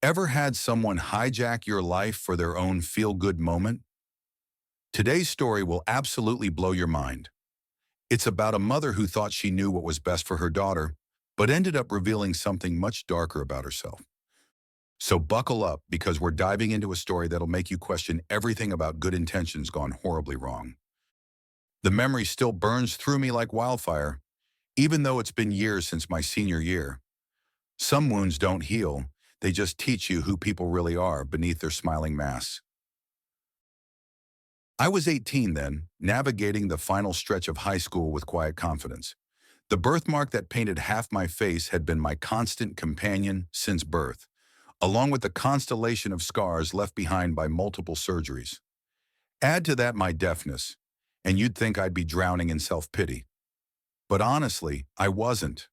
Ever had someone hijack your life for their own feel-good moment? Today's story will absolutely blow your mind. It's about a mother who thought she knew what was best for her daughter, but ended up revealing something much darker about herself. So buckle up because we're diving into a story that'll make you question everything about good intentions gone horribly wrong. The memory still burns through me like wildfire, even though it's been years since my senior year. Some wounds don't heal, they just teach you who people really are beneath their smiling masks. I was 18 then, navigating the final stretch of high school with quiet confidence. The birthmark that painted half my face had been my constant companion since birth, along with the constellation of scars left behind by multiple surgeries. Add to that my deafness, and you'd think I'd be drowning in self-pity. But honestly, I wasn't.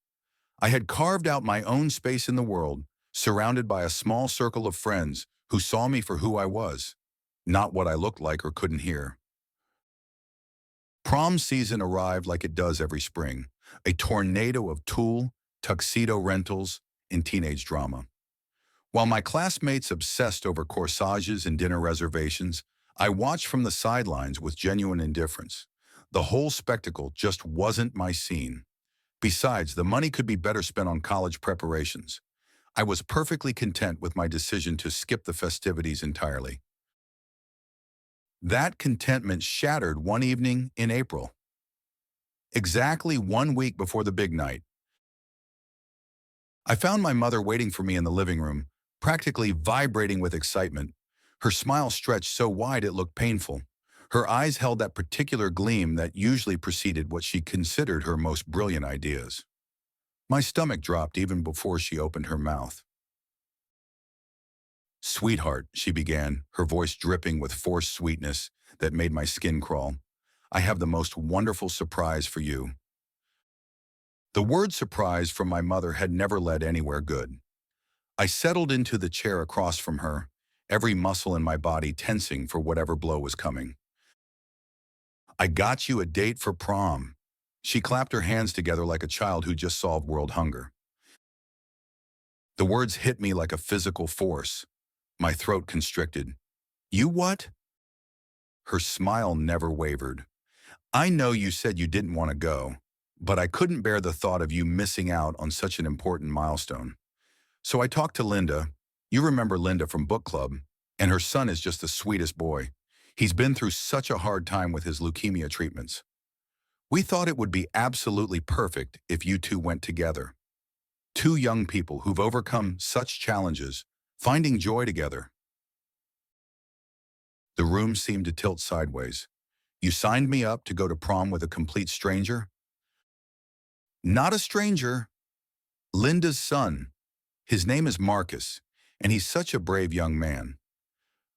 I had carved out my own space in the world, surrounded by a small circle of friends who saw me for who I was, not what I looked like or couldn't hear. Prom season arrived like it does every spring, a tornado of tulle, tuxedo rentals, and teenage drama. While my classmates obsessed over corsages and dinner reservations, I watched from the sidelines with genuine indifference. The whole spectacle just wasn't my scene. Besides, the money could be better spent on college preparations. I was perfectly content with my decision to skip the festivities entirely. That contentment shattered one evening in April. Exactly 1 week before the big night, I found my mother waiting for me in the living room, practically vibrating with excitement. Her smile stretched so wide it looked painful. Her eyes held that particular gleam that usually preceded what she considered her most brilliant ideas. My stomach dropped even before she opened her mouth. "Sweetheart," she began, her voice dripping with forced sweetness that made my skin crawl. "I have the most wonderful surprise for you." The word surprise from my mother had never led anywhere good. I settled into the chair across from her, every muscle in my body tensing for whatever blow was coming. "I got you a date for prom." She clapped her hands together like a child who just solved world hunger. The words hit me like a physical force. My throat constricted. "You what?" Her smile never wavered. "I know you said you didn't want to go, but I couldn't bear the thought of you missing out on such an important milestone. So I talked to Linda. You remember Linda from book club, and her son is just the sweetest boy. He's been through such a hard time with his leukemia treatments. We thought it would be absolutely perfect if you two went together. Two young people who've overcome such challenges, finding joy together." The room seemed to tilt sideways. "You signed me up to go to prom with a complete stranger?" "Not a stranger. Linda's son. His name is Marcus, and he's such a brave young man.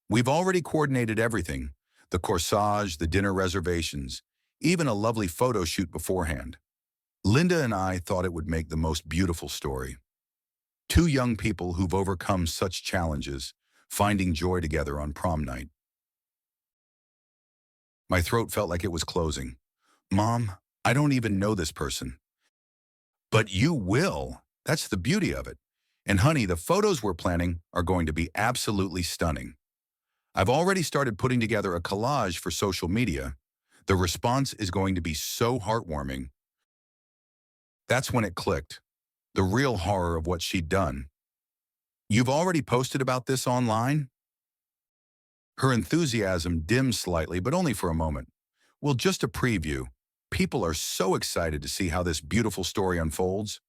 We've already coordinated everything, the corsage, the dinner reservations, even a lovely photo shoot beforehand. Linda and I thought it would make the most beautiful story. Two young people who've overcome such challenges, finding joy together on prom night." My throat felt like it was closing. "Mom, I don't even know this person." "But you will. That's the beauty of it. And honey, the photos we're planning are going to be absolutely stunning. I've already started putting together a collage for social media. The response is going to be so heartwarming." That's when it clicked. The real horror of what she'd done. "You've already posted about this online?" Her enthusiasm dimmed slightly, but only for a moment. "Well, just a preview. People are so excited to see how this beautiful story unfolds."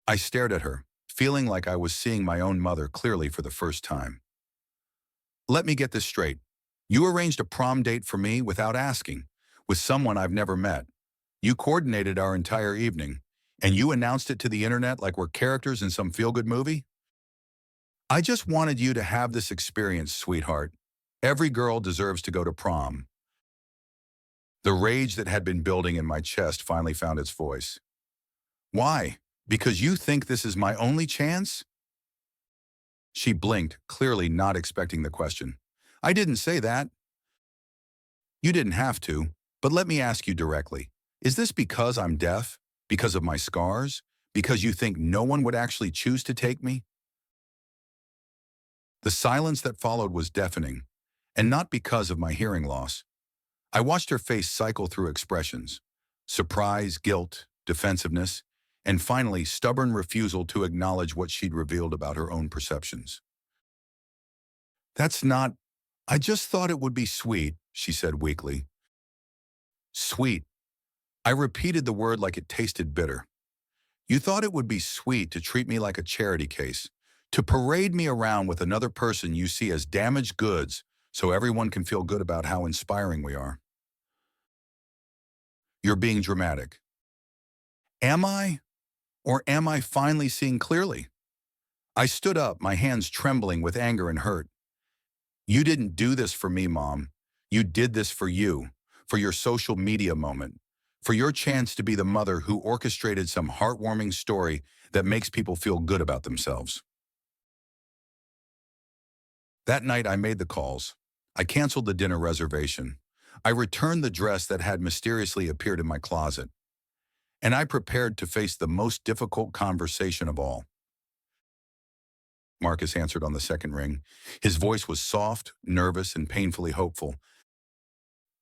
I stared at her, feeling like I was seeing my own mother clearly for the first time. "Let me get this straight. You arranged a prom date for me without asking, with someone I've never met. You coordinated our entire evening, and you announced it to the internet like we're characters in some feel-good movie? I just wanted you to have this experience, sweetheart. Every girl deserves to go to prom." The rage that had been building in my chest finally found its voice. "Why? Because you think this is my only chance?" She blinked, clearly not expecting the question. "I didn't say that." "You didn't have to, but let me ask you directly. Is this because I'm deaf? Because of my scars? Because you think no one would actually choose to take me?" The silence that followed was deafening, and not because of my hearing loss. I watched her face cycle through expressions: surprise, guilt, defensiveness, and finally stubborn refusal to acknowledge what she'd revealed about her own perceptions. "That's not... I just thought it would be sweet," she said weakly. Sweet. I repeated the word like it tasted bitter. "You thought it would be sweet to treat me like a charity case, to parade me around with another person you see as damaged goods so everyone can feel good about how inspiring we are. You're being dramatic." Am I? Or am I finally seeing clearly? I stood up, my hands trembling with anger and hurt. "You didn't do this for me, Mom. You did this for you, for your social media moment, for your chance to be the mother who orchestrated some heartwarming story that makes people feel good about themselves." That night I made the calls. I canceled the dinner reservation. I returned the dress that had mysteriously appeared in my closet. And I prepared to face the most difficult conversation of all. Marcus answered on the second ring. His voice was soft, nervous, and painfully hopeful.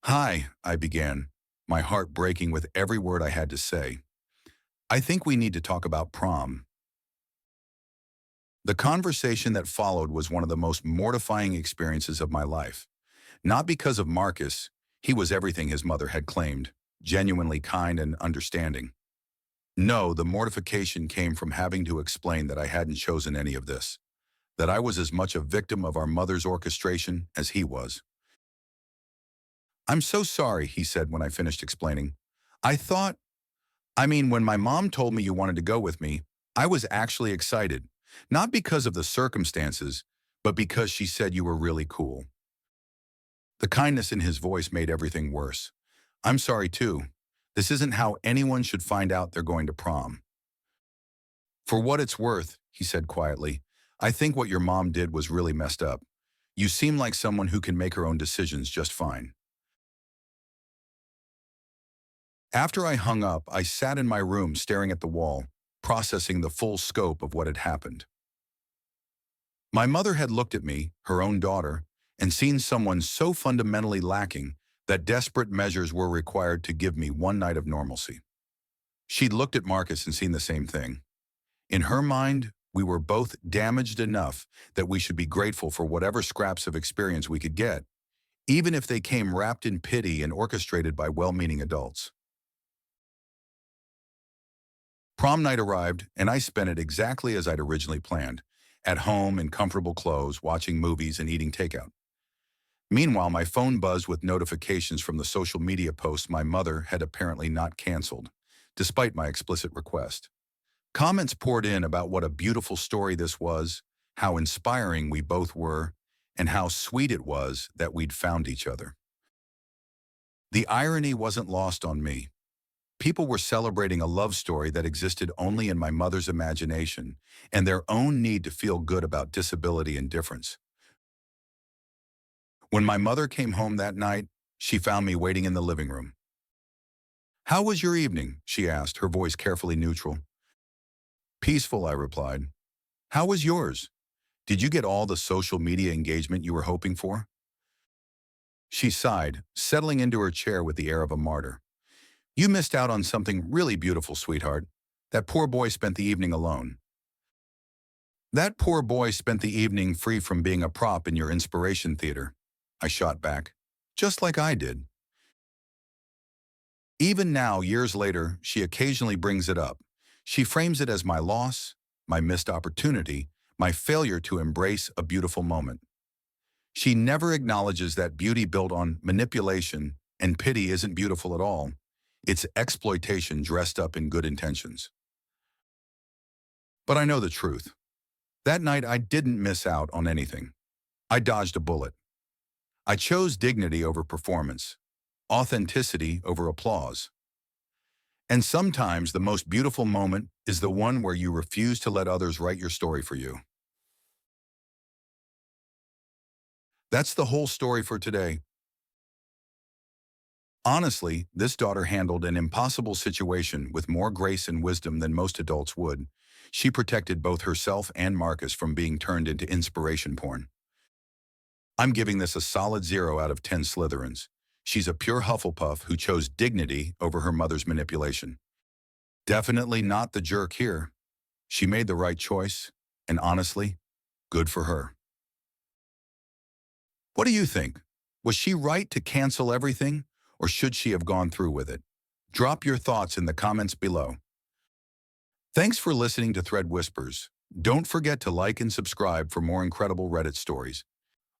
"Hi," I began, my heart breaking with every word I had to say. "I think we need to talk about prom." The conversation that followed was one of the most mortifying experiences of my life. Not because of Marcus. He was everything his mother had claimed, genuinely kind and understanding. No, the mortification came from having to explain that I hadn't chosen any of this, that I was as much a victim of our mother's orchestration as he was. "I'm so sorry," he said when I finished explaining. "I thought, when my mom told me you wanted to go with me, I was actually excited, not because of the circumstances, but because she said you were really cool." The kindness in his voice made everything worse. "I'm sorry too. This isn't how anyone should find out they're going to prom." "For what it's worth," he said quietly, "I think what your mom did was really messed up. You seem like someone who can make her own decisions just fine." After I hung up, I sat in my room staring at the wall, processing the full scope of what had happened. My mother had looked at me, her own daughter, and seen someone so fundamentally lacking that desperate measures were required to give me one night of normalcy. She'd looked at Marcus and seen the same thing. In her mind, we were both damaged enough that we should be grateful for whatever scraps of experience we could get, even if they came wrapped in pity and orchestrated by well-meaning adults. Prom night arrived, and I spent it exactly as I'd originally planned, at home in comfortable clothes, watching movies and eating takeout. Meanwhile, my phone buzzed with notifications from the social media posts my mother had apparently not canceled, despite my explicit request. Comments poured in about what a beautiful story this was, how inspiring we both were, and how sweet it was that we'd found each other. The irony wasn't lost on me. People were celebrating a love story that existed only in my mother's imagination and their own need to feel good about disability and difference. When my mother came home that night, she found me waiting in the living room. "How was your evening?" she asked, her voice carefully neutral. "Peaceful," I replied. "How was yours? Did you get all the social media engagement you were hoping for?" She sighed, settling into her chair with the air of a martyr. "You missed out on something really beautiful, sweetheart. That poor boy spent the evening alone." "That poor boy spent the evening free from being a prop in your inspiration theater," I shot back. "Just like I did." Even now, years later, she occasionally brings it up. She frames it as my loss, my missed opportunity, my failure to embrace a beautiful moment. She never acknowledges that beauty built on manipulation and pity isn't beautiful at all. It's exploitation dressed up in good intentions. But I know the truth. That night, I didn't miss out on anything. I dodged a bullet. I chose dignity over performance, authenticity over applause. And sometimes the most beautiful moment is the one where you refuse to let others write your story for you. That's the whole story for today. Honestly, this daughter handled an impossible situation with more grace and wisdom than most adults would. She protected both herself and Marcus from being turned into inspiration porn. I'm giving this a solid 0 out of 10 Slytherins. She's a pure Hufflepuff who chose dignity over her mother's manipulation. Definitely not the jerk here. She made the right choice, and honestly, good for her. What do you think? Was she right to cancel everything, or should she have gone through with it? Drop your thoughts in the comments below. Thanks for listening to Thread Whispers. Don't forget to like and subscribe for more incredible Reddit stories.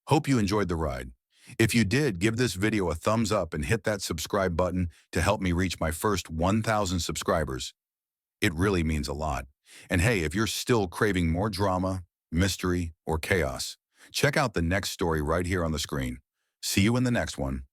Hope you enjoyed the ride. If you did, give this video a thumbs up and hit that subscribe button to help me reach my first 1,000 subscribers. It really means a lot. And hey, if you're still craving more drama, mystery, or chaos, check out the next story right here on the screen. See you in the next one.